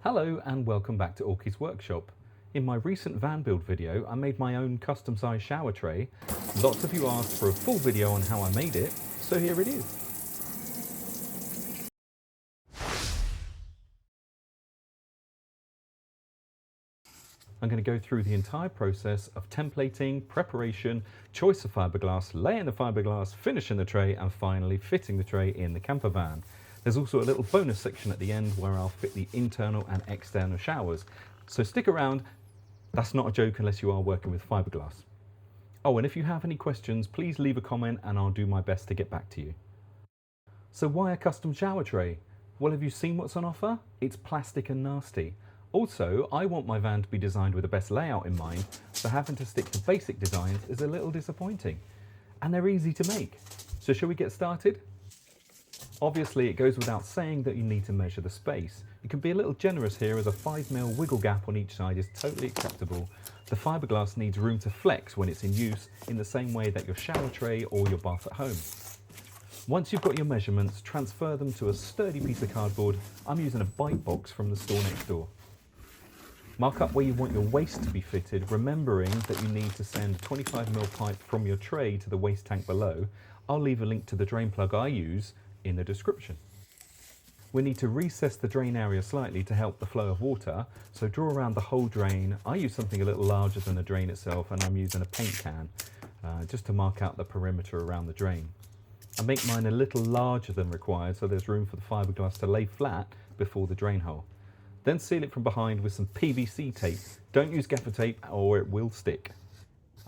Hello and welcome back to Orkies Workshop. In my recent van build video, I made my own custom sized shower tray. Lots of you asked for a full video on how I made it, so here it is. I'm going to go through the entire process of templating, preparation, choice of fiberglass, laying the fiberglass, finishing the tray, and finally fitting the tray in the camper van. There's also a little bonus section at the end where I'll fit the internal and external showers. So stick around. That's not a joke unless you are working with fiberglass. Oh, and if you have any questions, please leave a comment and I'll do my best to get back to you. So why a custom shower tray? Well, have you seen what's on offer? It's plastic and nasty. Also, I want my van to be designed with the best layout in mind, so having to stick to basic designs is a little disappointing. And they're easy to make. So shall we get started? Obviously, it goes without saying that you need to measure the space. You can be a little generous here as a 5mm wiggle gap on each side is totally acceptable. The fiberglass needs room to flex when it's in use in the same way that your shower tray or your bath at home. Once you've got your measurements, transfer them to a sturdy piece of cardboard. I'm using a bite box from the store next door. Mark up where you want your waste to be fitted, remembering that you need to send a 25mm pipe from your tray to the waste tank below. I'll leave a link to the drain plug I use in the description. We need to recess the drain area slightly to help the flow of water, so draw around the whole drain. I use something a little larger than the drain itself, and I'm using a paint can just to mark out the perimeter around the drain. I make mine a little larger than required so there's room for the fiberglass to lay flat before the drain hole. Then seal it from behind with some PVC tape. Don't use gaffer tape or it will stick.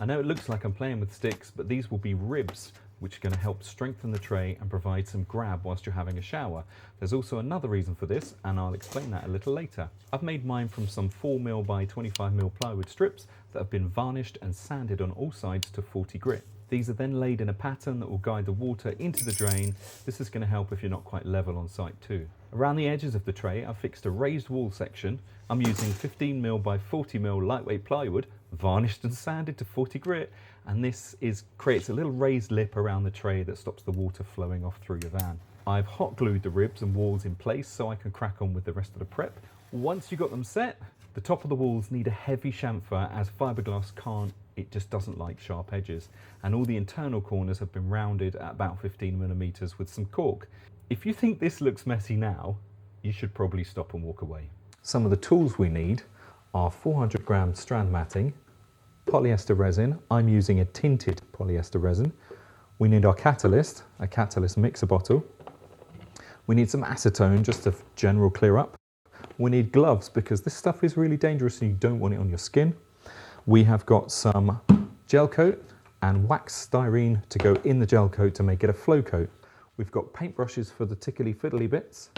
I know it looks like I'm playing with sticks, but these will be ribs which are going to help strengthen the tray and provide some grab whilst you're having a shower. There's also another reason for this, and I'll explain that a little later. I've made mine from some 4mm by 25mm plywood strips that have been varnished and sanded on all sides to 40 grit. These are then laid in a pattern that will guide the water into the drain. This is going to help if you're not quite level on site too. Around the edges of the tray, I've fixed a raised wall section. I'm using 15mm by 40mm lightweight plywood, varnished and sanded to 40 grit, and this creates a little raised lip around the tray that stops the water flowing off through your van. I've hot glued the ribs and walls in place so I can crack on with the rest of the prep. Once you've got them set, the top of the walls need a heavy chamfer as fiberglass it just doesn't like sharp edges, and all the internal corners have been rounded at about 15mm with some cork. If you think this looks messy now, you should probably stop and walk away. Some of the tools we need are 400g strand matting, polyester resin. I'm using a tinted polyester resin. We need our catalyst, a catalyst mixer bottle. We need some acetone just to general clear up. We need gloves because this stuff is really dangerous and you don't want it on your skin. We have got some Gelcoat and wax styrene to go in the Gelcoat to make it a Flowcoat. We've got paintbrushes for the tickly fiddly bits.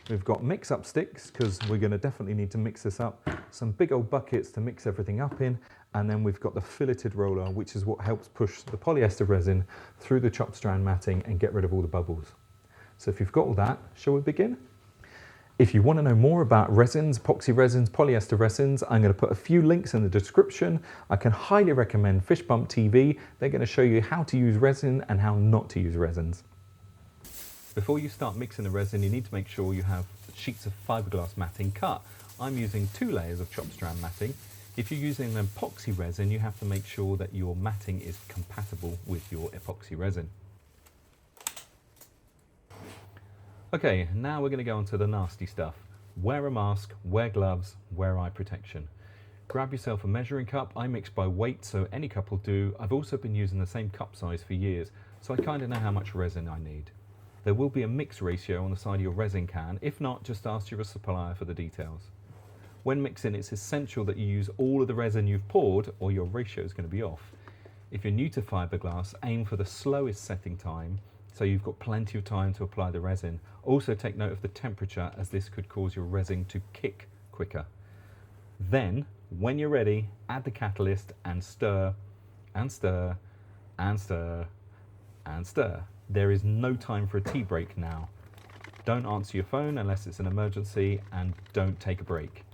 We've got mix-up sticks because we're going to definitely need to mix this up. Some big old buckets to mix everything up in. And then we've got the filleted roller, which is what helps push the polyester resin through the chopped strand matting and get rid of all the bubbles. So if you've got all that, shall we begin? If you want to know more about resins, epoxy resins, polyester resins, I'm going to put a few links in the description. I can highly recommend Fish Bump TV. They're going to show you how to use resin and how not to use resins. Before you start mixing the resin, you need to make sure you have sheets of fiberglass matting cut. I'm using 2 layers of chopped strand matting. If you're using an epoxy resin, you have to make sure that your matting is compatible with your epoxy resin. Okay, now we're going to go on to the nasty stuff. Wear a mask, wear gloves, wear eye protection. Grab yourself a measuring cup. I mix by weight, so any cup will do. I've also been using the same cup size for years, so I kind of know how much resin I need. There will be a mix ratio on the side of your resin can. If not, just ask your supplier for the details. When mixing, it's essential that you use all of the resin you've poured or your ratio is going to be off. If you're new to fiberglass, aim for the slowest setting time so you've got plenty of time to apply the resin. Also take note of the temperature as this could cause your resin to kick quicker. Then, when you're ready, add the catalyst and stir, and stir, and stir, and stir. There is no time for a tea break now. Don't answer your phone unless it's an emergency, and don't take a break.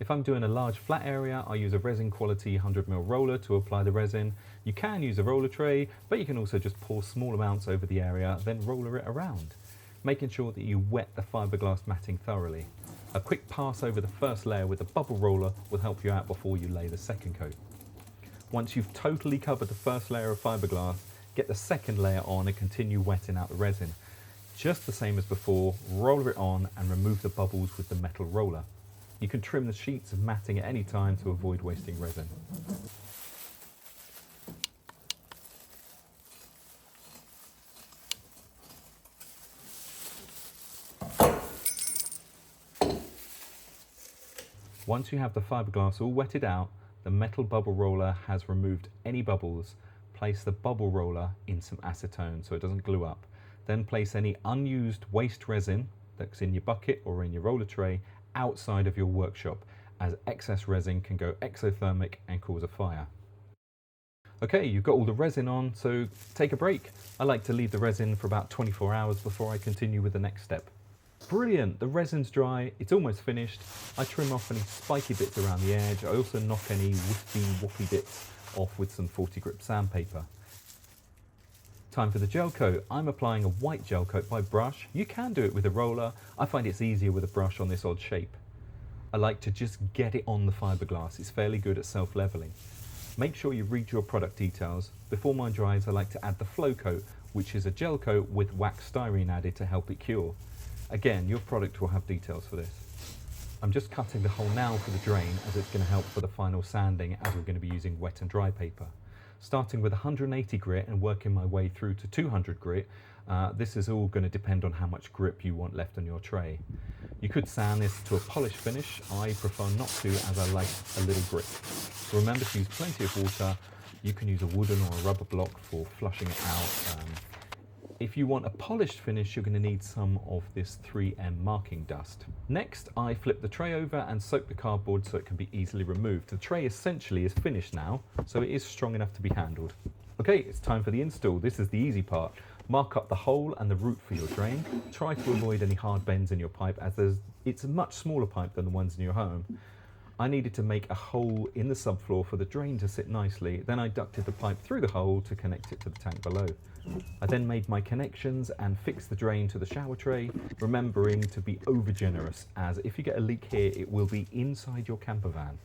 If I'm doing a large flat area, I use a resin quality 100mm roller to apply the resin. You can use a roller tray, but you can also just pour small amounts over the area, then roller it around. making sure that you wet the fiberglass matting thoroughly. A quick pass over the first layer with a bubble roller will help you out before you lay the second coat. Once you've totally covered the first layer of fiberglass, get the second layer on and continue wetting out the resin. Just the same as before, roller it on and remove the bubbles with the metal roller. You can trim the sheets of matting at any time to avoid wasting resin. Once you have the fiberglass all wetted out, the metal bubble roller has removed any bubbles. Place the bubble roller in some acetone so it doesn't glue up. Then place any unused waste resin that's in your bucket or in your roller tray outside of your workshop, as excess resin can go exothermic and cause a fire. Okay, you've got all the resin on, so take a break. I like to leave the resin for about 24 hours before I continue with the next step. Brilliant, the resin's dry, it's almost finished. I trim off any spiky bits around the edge. I also knock any wispy, whoppy bits off with some 40 grip sandpaper. Time for the gel coat. I'm applying a white gel coat by brush. You can do it with a roller. I find it's easier with a brush on this odd shape. I like to just get it on the fiberglass. It's fairly good at self-leveling. Make sure you read your product details. Before mine dries, I like to add the Flowcoat, which is a gel coat with wax styrene added to help it cure. Again, your product will have details for this. I'm just cutting the hole now for the drain, as it's going to help for the final sanding, as we're going to be using wet and dry paper. Starting with 180 grit and working my way through to 200 grit, this is all going to depend on how much grip you want left on your tray. You could sand this to a polished finish. I prefer not to, as I like a little grip. Remember to use plenty of water. You can use a wooden or a rubber block for flushing it out. If you want a polished finish, you're going to need some of this 3M marking dust. Next, I flip the tray over and soak the cardboard so it can be easily removed. The tray essentially is finished now, so it is strong enough to be handled. Okay, it's time for the install. This is the easy part. Mark up the hole and the route for your drain. Try to avoid any hard bends in your pipe, as it's a much smaller pipe than the ones in your home. I needed to make a hole in the subfloor for the drain to sit nicely. Then I ducted the pipe through the hole to connect it to the tank below. I then made my connections and fixed the drain to the shower tray, remembering to be over generous, as if you get a leak here, it will be inside your camper van.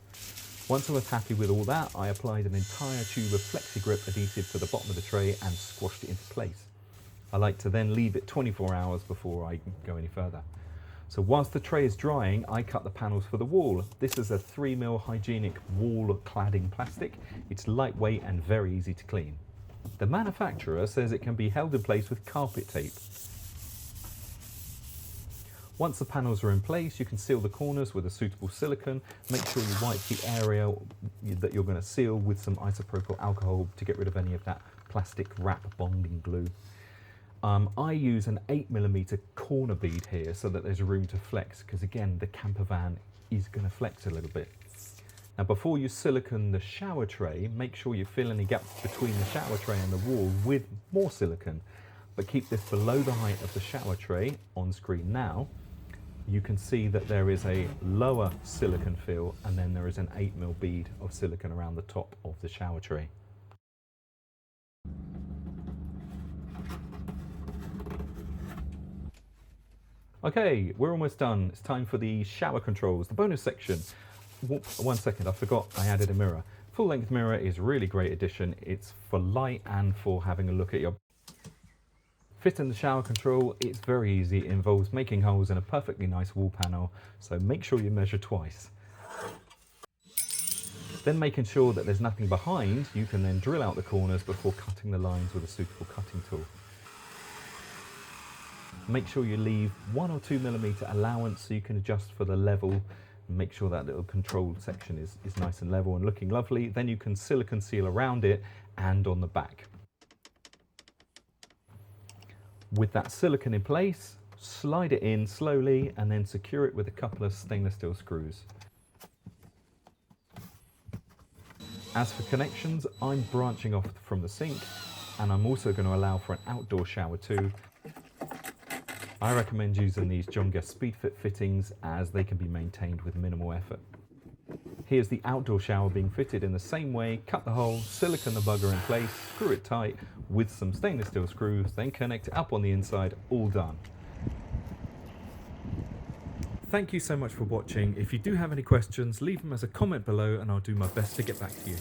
Once I was happy with all that, I applied an entire tube of FlexiGrip adhesive to the bottom of the tray and squashed it into place. I like to then leave it 24 hours before I go any further. So whilst the tray is drying, I cut the panels for the wall. This is a 3mm hygienic wall cladding plastic. It's lightweight and very easy to clean. The manufacturer says it can be held in place with carpet tape. Once the panels are in place, you can seal the corners with a suitable silicone. Make sure you wipe the area that you're going to seal with some isopropyl alcohol to get rid of any of that plastic wrap bonding glue. I use an 8mm corner bead here so that there's room to flex, because again, the camper van is going to flex a little bit. Now, before you silicone the shower tray, make sure you fill any gaps between the shower tray and the wall with more silicone, but keep this below the height of the shower tray. On screen now, you can see that there is a lower silicone fill, and then there is an 8mm bead of silicone around the top of the shower tray. Okay, we're almost done. It's time for the shower controls, the bonus section. One second, I forgot I added a mirror. Full-length mirror is a really great addition. It's for light and for having a look at your... Fitting the shower control, it's very easy. It involves making holes in a perfectly nice wall panel, so make sure you measure twice. Then making sure that there's nothing behind, you can then drill out the corners before cutting the lines with a suitable cutting tool. Make sure you leave 1 or 2mm allowance so you can adjust for the level and make sure that little control section is nice and level and looking lovely. Then you can silicone seal around it and on the back. With that silicone in place, slide it in slowly and then secure it with a couple of stainless steel screws. As for connections, I'm branching off from the sink, and I'm also going to allow for an outdoor shower too. I recommend using these John Guest SpeedFit fittings, as they can be maintained with minimal effort. Here's the outdoor shower being fitted in the same way. Cut the hole, silicone the bugger in place, screw it tight with some stainless steel screws, then connect it up on the inside, all done. thank you so much for watching. If you do have any questions, leave them as a comment below and I'll do my best to get back to you.